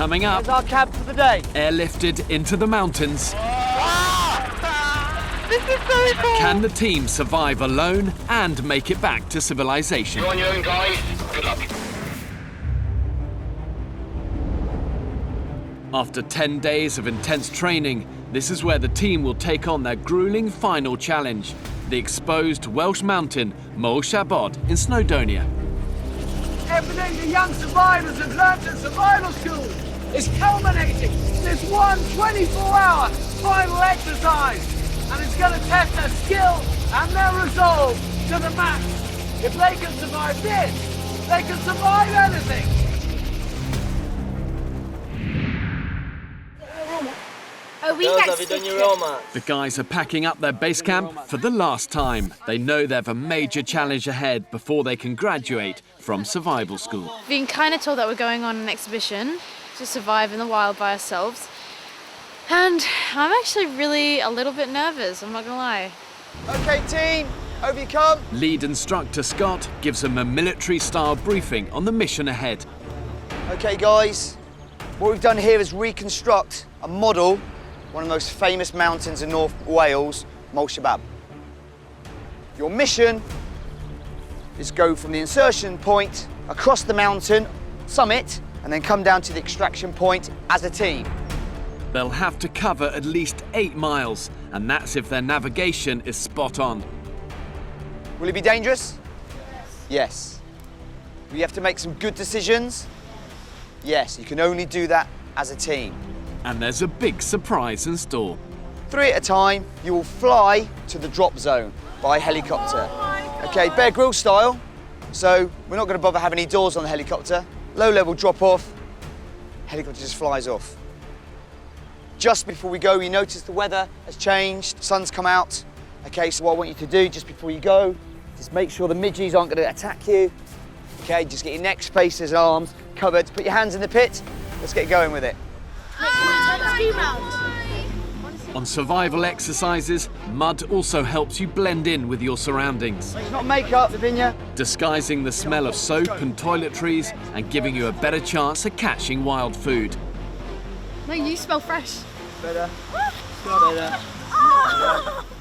Coming up, Here's our camp for the day. airlifted into the mountains. This is so cool. Can the team survive alone and make it back to civilization? You're on your own, guys. Good luck. After 10 days of intense training, this is where the team will take on their grueling final challenge, the exposed Welsh mountain Mol Shabod in Snowdonia. Everything the young survivors have learnt at survival school is culminating in this one 24-hour final exercise. And it's going to test their skill and their resolve to the max. If they can survive this, they can survive anything. Have you done your homework? The guys are packing up their base camp for the last time. They know they have a major challenge ahead before they can graduate from survival school. Being kind of told that we're going on an exhibition to survive in the wild by ourselves. And I'm actually really a little bit nervous, I'm not gonna lie. Okay, team, over you come. Lead instructor Scott gives them a military-style briefing on the mission ahead. Okay, guys, what we've done here is reconstruct a model, one of the most famous mountains in North Wales, Mol Shabod. Your mission is go from the insertion point across the mountain summit and then come down to the extraction point as a team. They'll have to cover at least 8 miles, and that's if their navigation is spot on. Will it be dangerous? Yes. We have to make some good decisions? Yes, you can only do that as a team. And there's a big surprise in store. 3 at a time, you will fly to the drop zone by helicopter. Okay, Bear Grylls style. So we're not going to bother having any doors on the helicopter. Low level drop off, helicopter just flies off. Just before we go, you notice the weather has changed, sun's come out. Okay, so what I want you to do just before you go, just make sure the midgies aren't going to attack you. Okay, just get your neck, faces, arms covered. Put your hands in the pit. Let's get going with it. On survival exercises, mud also helps you blend in with your surroundings, It's not makeup, Lavinia. disguising the smell of soap and toiletries and giving you a better chance at catching wild food. No, you smell fresh. Better.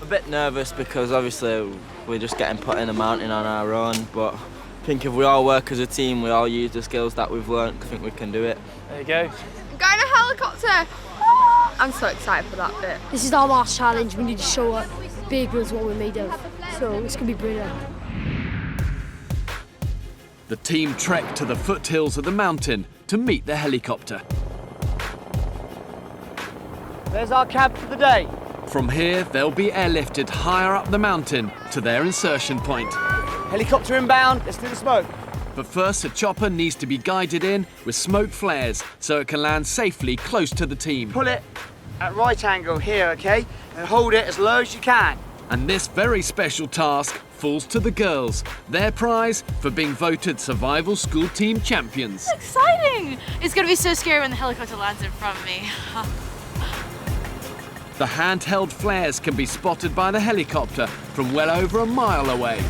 A bit nervous because obviously we're just getting put in a mountain on our own, but I think if we all work as a team, we all use the skills that we've learnt, I think we can do it. There you go. I'm going to helicopter. I'm so excited for that bit. This is our last challenge. We need to show Bear Grylls what we're made of. So it's going to be brilliant. The team trek to the foothills of the mountain to meet the helicopter. There's our camp for the day. From here, they'll be airlifted higher up the mountain to their insertion point. Helicopter inbound, let's do the smoke. But first, a chopper needs to be guided in with smoke flares so it can land safely close to the team. Pull it at right angle here, okay? And hold it as low as you can. And this very special task falls to the girls, their prize for being voted Survival School Team Champions. Exciting! It's gonna be so scary when the helicopter lands in front of me. The handheld flares can be spotted by the helicopter from well over a mile away.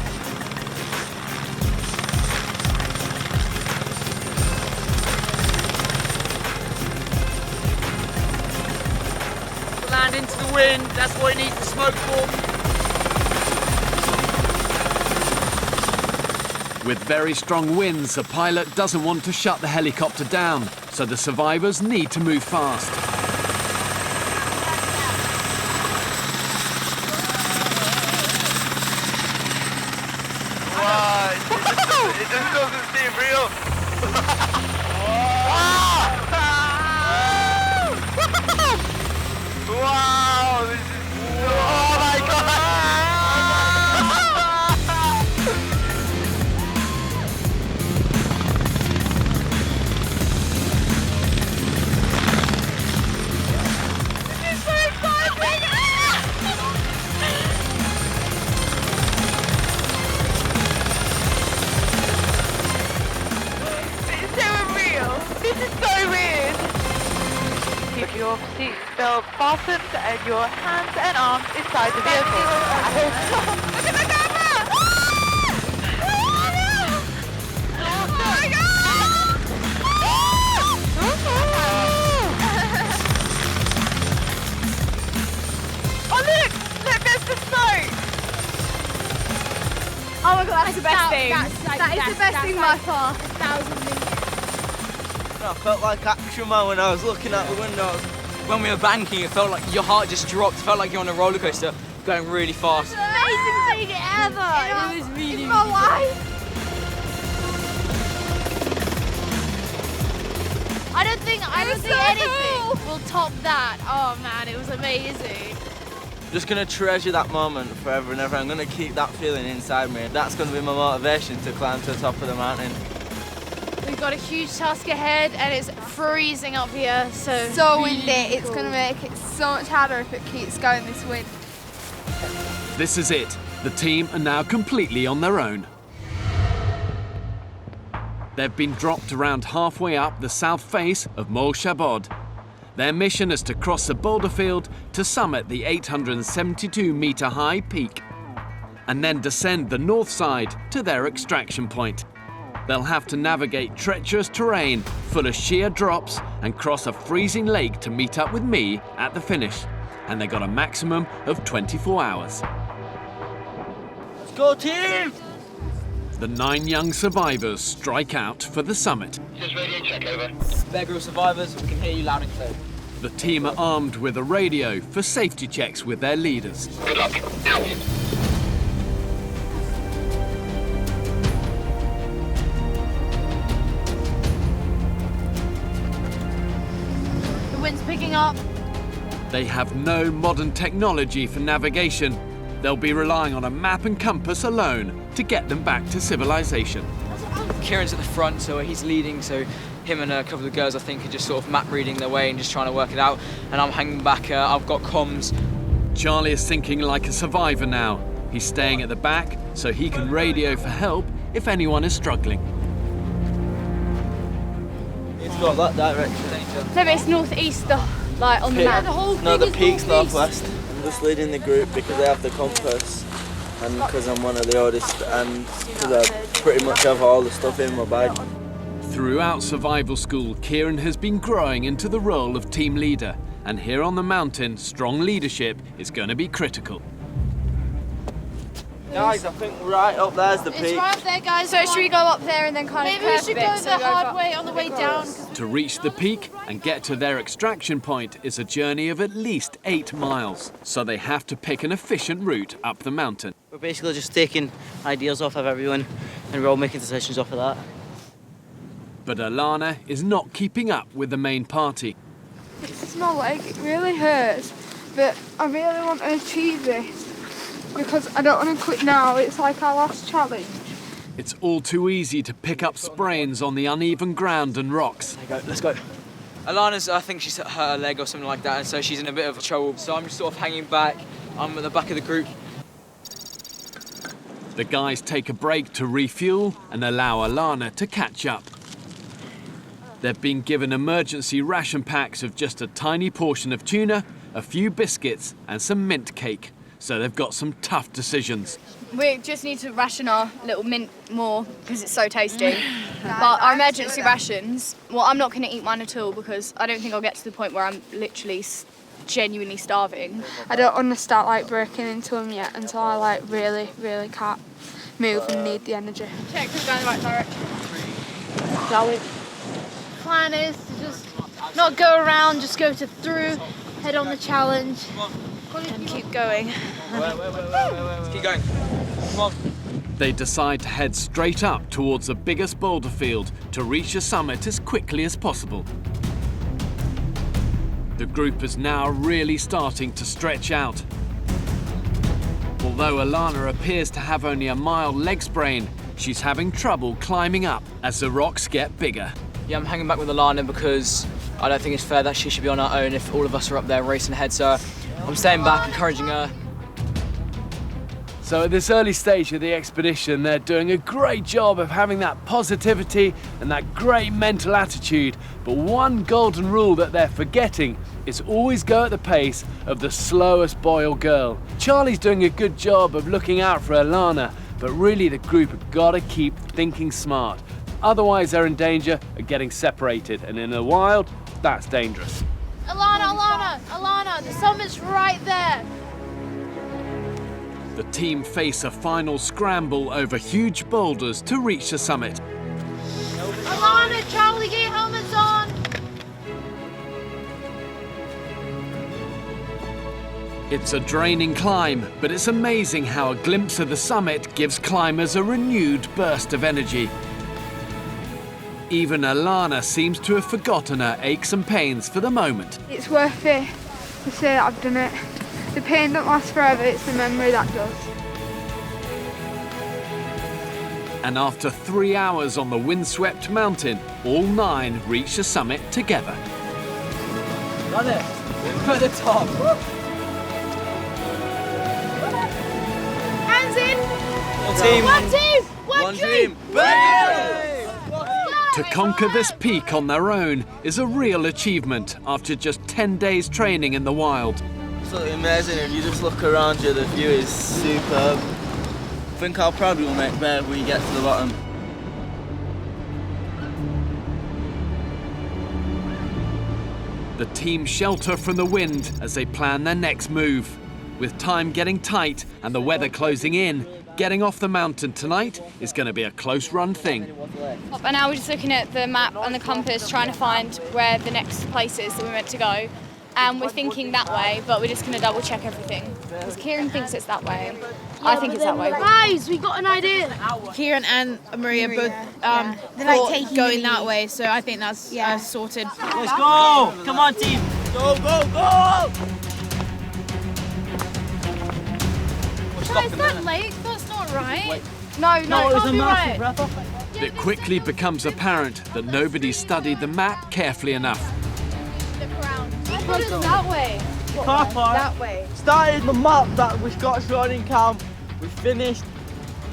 Land into the wind, that's what it needs the smoke for. With very strong winds, the pilot doesn't want to shut the helicopter down, so the survivors need to move fast. Wow, it just doesn't seem real. Wow, this is so... Oh my God! This is so exciting. It's so unreal. This is so weird. Keep your seatbelt fastened and your hands and arms inside the vehicle. Look at the camera! Oh my God! Oh my god, that's the best thing. That is the best thing by far. 1,000 meters. I felt like action man when I was looking out the window. When we were banking, it felt like your heart just dropped. It felt like you're on a roller coaster going really fast. Amazing thing ever. It was really my life. I don't think anything will top that. Oh man, it was amazing. Just gonna treasure that moment forever and ever. I'm gonna keep that feeling inside me. That's gonna be my motivation to climb to the top of the mountain. We've got a huge task ahead and it's freezing up here, so windy. It's going to make it so much harder if it keeps going this wind. This is it. The team are now completely on their own. They've been dropped around halfway up the south face of Mol Shabod. Their mission is to cross the boulder field to summit the 872-metre high peak and then descend the north side to their extraction point. They'll have to navigate treacherous terrain full of sheer drops and cross a freezing lake to meet up with me at the finish. And they've got a maximum of 24 hours. Let's go team! The 9 young survivors strike out for the summit. Just radio check, over. Bear Grylls Survivors, we can hear you loud and clear. The team are armed with a radio for safety checks with their leaders. Good luck. Out. the wind's picking up. They have no modern technology for navigation. They'll be relying on a map and compass alone to get them back to civilization. Kieran's at the front, so he's leading, so him and a couple of girls, I think, are just sort of map reading their way and just trying to work it out. And I'm hanging back, I've got comms. Charlie is thinking like a survivor now. He's staying at the back so he can radio for help if anyone is struggling. It's got that direction. No, but it's northeast, like on the map. No, the peak's northwest. I'm just leading the group because I have the compass and because I'm one of the oldest and because I pretty much have all the stuff in my bag. Throughout survival school, Kieran has been growing into the role of team leader, and here on the mountain, strong leadership is going to be critical. Guys, I think right up there's the It's peak. right up there, guys. So should we go up there and then kind of Maybe we curve should a go bit, so the go hard up way on the way down. To reach the peak and get to their extraction point is a journey of at least 8 miles, so they have to pick an efficient route up the mountain. We're basically just taking ideas off of everyone and we're all making decisions off of that. But Alana is not keeping up with the main party. It's my leg, it really hurts, but I really want to achieve this because I don't want to quit now. It's like our last challenge. It's all too easy to pick up sprains on the uneven ground and rocks. Let's go. Alana's, I think she's hurt her leg or something like that, and so she's in a bit of trouble. So I'm just sort of hanging back. I'm at the back of the group. The guys take a break to refuel and allow Alana to catch up. They've been given emergency ration packs of just a tiny portion of tuna, a few biscuits and some mint cake. So they've got some tough decisions. We just need to ration our little mint more because it's so tasty. But our emergency rations, well, I'm not going to eat mine at all because I don't think I'll get to the point where I'm literally genuinely starving. I don't want to start like breaking into them yet until I like really can't move and need the energy. Check we're going the right direction. Plan is to just not go around, just go to through, head on the challenge, and keep going. Let's keep going. Come on. They decide to head straight up towards the biggest boulder field to reach the summit as quickly as possible. The group is now really starting to stretch out. Although Alana appears to have only a mild leg sprain, she's having trouble climbing up as the rocks get bigger. Yeah, I'm hanging back with Alana because I don't think it's fair that she should be on her own if all of us are up there racing ahead. So I'm staying back, encouraging her. So at this early stage of the expedition, they're doing a great job of having that positivity and that great mental attitude. But one golden rule that they're forgetting is always go at the pace of the slowest boy or girl. Charlie's doing a good job of looking out for Alana, but really the group have got to keep thinking smart. Otherwise they're in danger of getting separated, and in the wild, that's dangerous. Alana, the summit's right there. The team face a final scramble over huge boulders to reach the summit. Alana, Charlie, get your helmets on! It's a draining climb, but it's amazing how a glimpse of the summit gives climbers a renewed burst of energy. Even Alana seems to have forgotten her aches and pains for the moment. It's worth it to say that I've done it. The pain don't last forever, it's the memory that does. And after 3 hours on the windswept mountain, all 9 reach the summit together. Done it! We're at the top! Hands in! One team! One team! One dream! To conquer this peak on their own is a real achievement after just 10 days training in the wild. Absolutely amazing. If you just look around you, the view is superb. Think how proud we'll make Bear when we get to the bottom. The team shelter from the wind as they plan their next move. With time getting tight and the weather closing in, getting off the mountain tonight is going to be a close run thing. And now we're just looking at the map and the compass, trying to find where the next place is that we're meant to go. And we're thinking that way, but we're just going to double check everything. Because Kieran thinks it's that way. I think it's that way. Guys, we got an idea. Kieran and Maria both thought going that way, so I think that's sorted. Let's go! Come on, team! Go, go, go! Guys, that lake, that's not right. No, it was a can't be massive right. breath. It quickly becomes apparent that nobody studied the map carefully enough. It's that way. Car park. That way. Started the map that we got shown in camp. We finished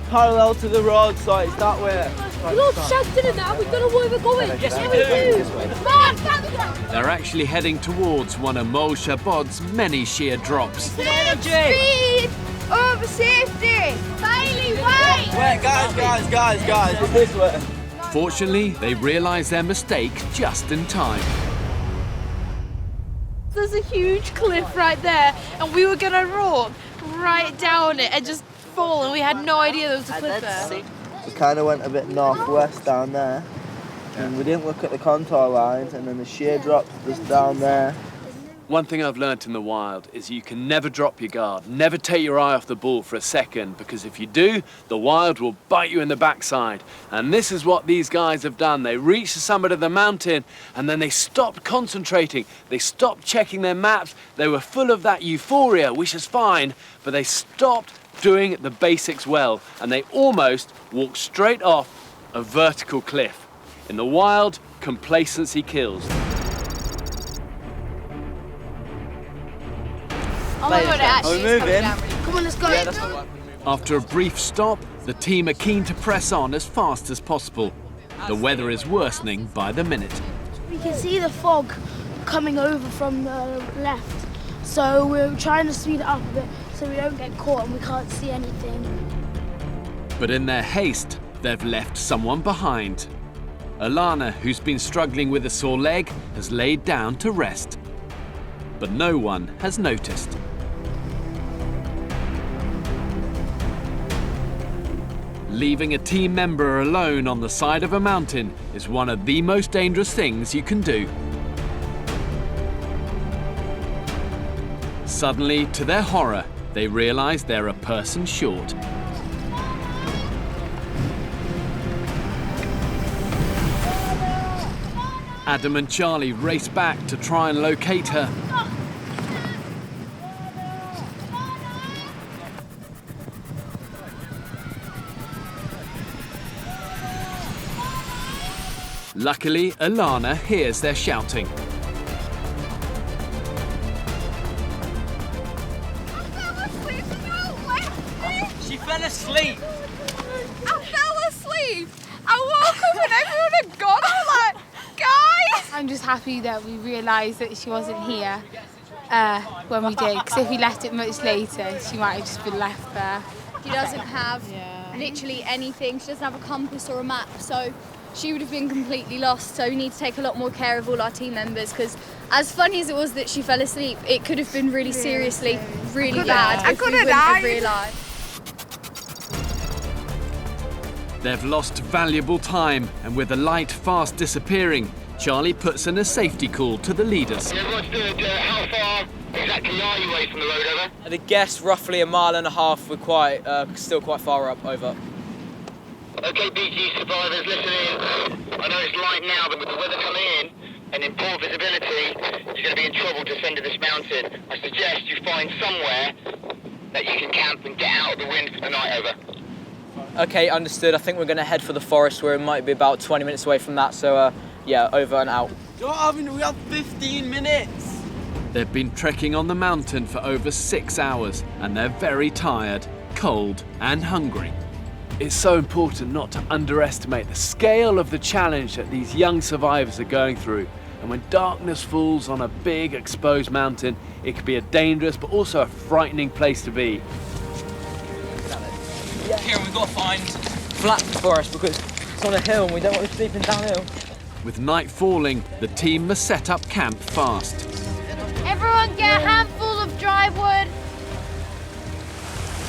parallel to the road, so it's that way. We're not shouting at that, we don't know where we're going. Yes, we do. Come on, They're actually heading towards one of Mol Shabod's many sheer drops. Speed over safety. Bailey, wait! Wait, guys, it's this way. Fortunately, they realise their mistake just in time. There's a huge cliff right there, and we were gonna walk right down it and just fall, and we had no idea there was a cliff there. We kind of went a bit northwest down there, and we didn't look at the contour lines, and then the sheer drop was down there. One thing I've learnt in the wild is you can never drop your guard, never take your eye off the ball for a second, because if you do, the wild will bite you in the backside. And this is what these guys have done. They reached the summit of the mountain and then they stopped concentrating. They stopped checking their maps. They were full of that euphoria, which is fine, but they stopped doing the basics well, and they almost walked straight off a vertical cliff. In the wild, complacency kills. Oh my god, it actually Are we is coming moving? down really. Come on, let's go. After a brief stop, the team are keen to press on as fast as possible. The weather is worsening by the minute. We can see the fog coming over from the left, so we're trying to speed it up a bit so we don't get caught and we can't see anything. But in their haste, they've left someone behind. Alana, who's been struggling with a sore leg, has laid down to rest. But no one has noticed. Leaving a team member alone on the side of a mountain is one of the most dangerous things you can do. Suddenly, to their horror, they realise they're a person short. Adam and Charlie race back to try and locate her. Luckily, Alana hears their shouting. She fell asleep. I fell asleep. I woke up and everyone had gone. I'm like, guys. I'm just happy that we realised that she wasn't here when we did, because if we left it much later, she might have just been left there. She doesn't have literally anything. She doesn't have a compass or a map, so she would have been completely lost. So we need to take a lot more care of all our team members, because as funny as it was that she fell asleep, it could have been really seriously really bad. I if could we have wouldn't have died. realised. They've lost valuable time, and with the light fast disappearing, Charlie puts in a safety call to the leaders. Everyone's good. How far exactly are you away from the road, over? At a guess, roughly 1.5 miles. We're still quite far up, over. Okay, BG survivors, listen in. I know it's light now, but with the weather coming in and in poor visibility, you're going to be in trouble descending this mountain. I suggest you find somewhere that you can camp and get out of the wind for the night, over. Okay, understood. I think we're going to head for the forest where it might be about 20 minutes away from that, so yeah, over and out. We have 15 minutes! They've been trekking on the mountain for over 6 hours, and they're very tired, cold and hungry. It's so important not to underestimate the scale of the challenge that these young survivors are going through. And when darkness falls on a big exposed mountain, it can be a dangerous but also a frightening place to be. Here we've got to find flat forest because it's on a hill and we don't want to be sleeping downhill. With night falling, the team must set up camp fast. Everyone get a handful of dry wood.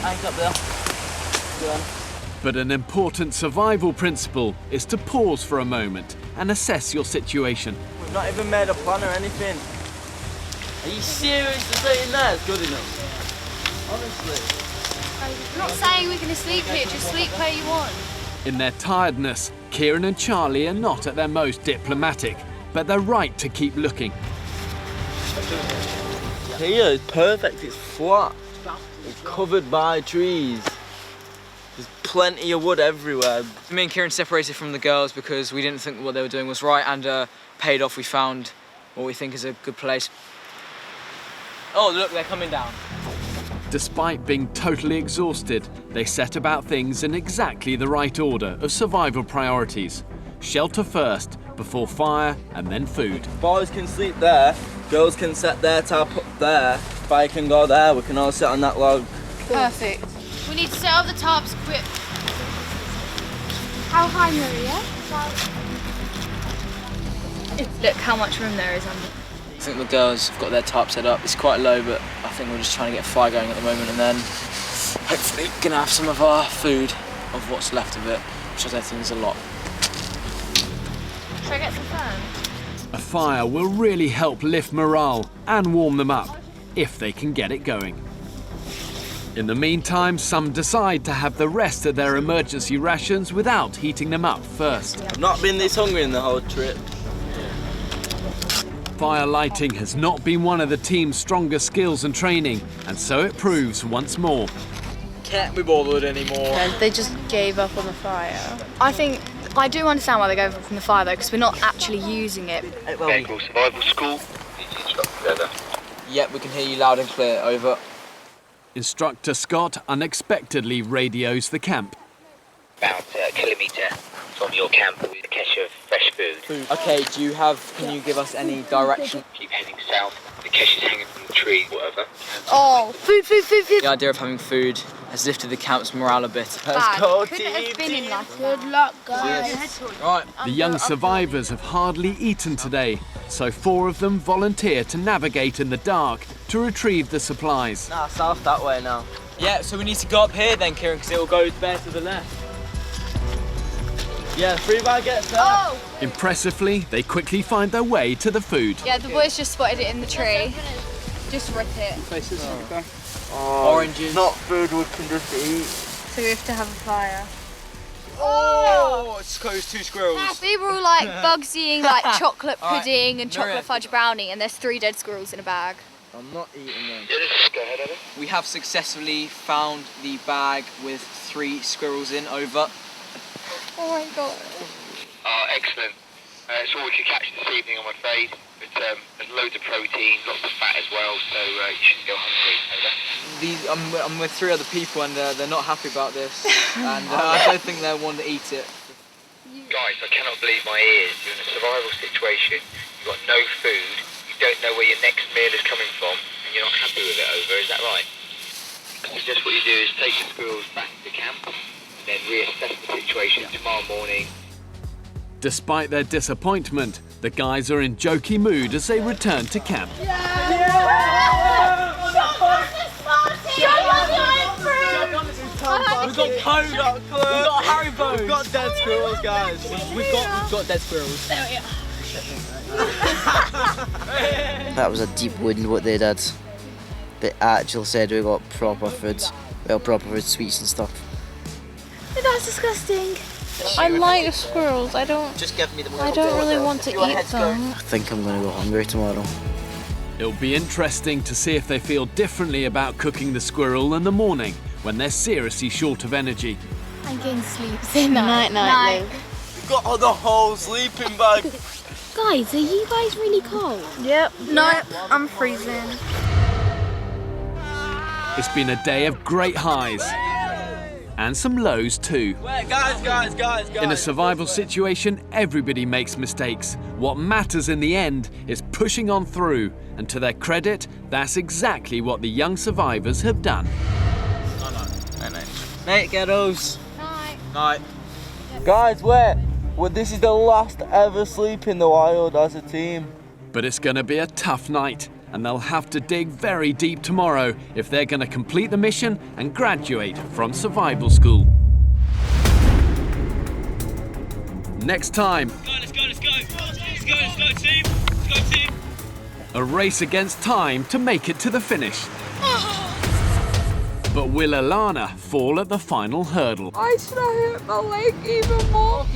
Hands up there. Good on. But an important survival principle is to pause for a moment and assess your situation. We've not even made a plan or anything. Are you serious to say in there? It's good enough. Honestly. I'm not saying we're going to sleep here, just sleep where you want. In their tiredness, Kieran and Charlie are not at their most diplomatic, but they're right to keep looking. Here is perfect, it's flat. It's covered by trees. There's plenty of wood everywhere. Me and Kieran separated from the girls because we didn't think what they were doing was right, and paid off. We found what we think is a good place. Oh, look, they're coming down. Despite being totally exhausted, they set about things in exactly the right order of survival priorities. Shelter first, before fire, and then food. Boys can sleep there, girls can set their top up there, fire can go there, we can all sit on that log. Perfect. We need to set up the tarps quick. How high, Maria? Look how much room there is under. I think the girls have got their tarp set up. It's quite low, but I think we're just trying to get a fire going at the moment, and then hopefully gonna have some of our food, of what's left of it, which I don't think is a lot. Should I get some fern? A fire will really help lift morale and warm them up, if they can get it going. In the meantime, some decide to have the rest of their emergency rations without heating them up first. I've not been this hungry in the whole trip. Fire lighting has not been one of the team's strongest skills and training, and so it proves once more. Can't be bothered anymore. They just gave up on the fire. I do understand why they go from the fire though, because we're not actually using it. Bear Grylls Survival School. Together. Yep, we can hear you loud and clear, over. Instructor Scott unexpectedly radios the camp. About a kilometre from your camp with a cache of fresh food. Okay, can you give us any direction? Keep heading south. The cache is hanging from the tree, whatever. Oh, food. The idea of having food has lifted the camp's morale a bit. Let's go, Couldn't have been in like Good luck, guys. Right. The young survivors have hardly eaten today, so 4 of them volunteer to navigate in the dark to retrieve the supplies. Nah, south that way now. Yeah, so we need to go up here then, Kieran, because it will go bare to the left. Yeah, free bag gets there. Oh! Impressively, they quickly find their way to the food. Yeah, the boys just spotted it in the tree. Just rip it. Oranges. Not food we can just eat. So we have to have a fire. Oh, it's close 2 squirrels. We were all like Bugsying like chocolate pudding and chocolate fudge brownie, and there's 3 dead squirrels in a bag. I'm not eating them. Go ahead, Eddie. We have successfully found the bag with 3 squirrels in, over. Oh my god. Oh, excellent. It's all we could catch this evening, I'm afraid. But there's loads of protein, lots of fat as well, so you shouldn't go hungry. I'm with 3 other people, and they're not happy about this, and I don't think they want to eat it. Guys, I cannot believe my ears. You're in a survival situation, you've got no food, you don't know where your next meal is coming from, and you're not happy with it, over, is that right? I suggest what you do is take the squirrels back to camp, and then reassess the situation tomorrow morning. Despite their disappointment, the guys are in jokey mood as they return to camp. We've got Coke, we've got Haribo, we've got got dead squirrels, guys. We've got dead squirrels. There we are. That was a deep wound what they did. They actually said we got proper food. Well, proper food, sweets and stuff. That's disgusting. I like squirrels. I don't really want to eat them. I think I'm going to go hungry tomorrow. It'll be interesting to see if they feel differently about cooking the squirrel in the morning when they're seriously short of energy. I'm getting sleepy. Night. We've got the whole sleeping bag. Guys, are you guys really cold? Yep. Nope, I'm freezing. It's been a day of great highs and some lows too. Wait, guys. In a survival situation, everybody makes mistakes. What matters in the end is pushing on through, and to their credit, that's exactly what the young survivors have done. Night, kiddos. Night. Guys, wait. Well, this is the last ever sleep in the wild as a team. But it's going to be a tough night, and they'll have to dig very deep tomorrow if they're going to complete the mission and graduate from survival school. Next time, Let's go, team. Let's go, team. a race against time to make it to the finish. But will Alana fall at the final hurdle? I should have hurt my leg even more.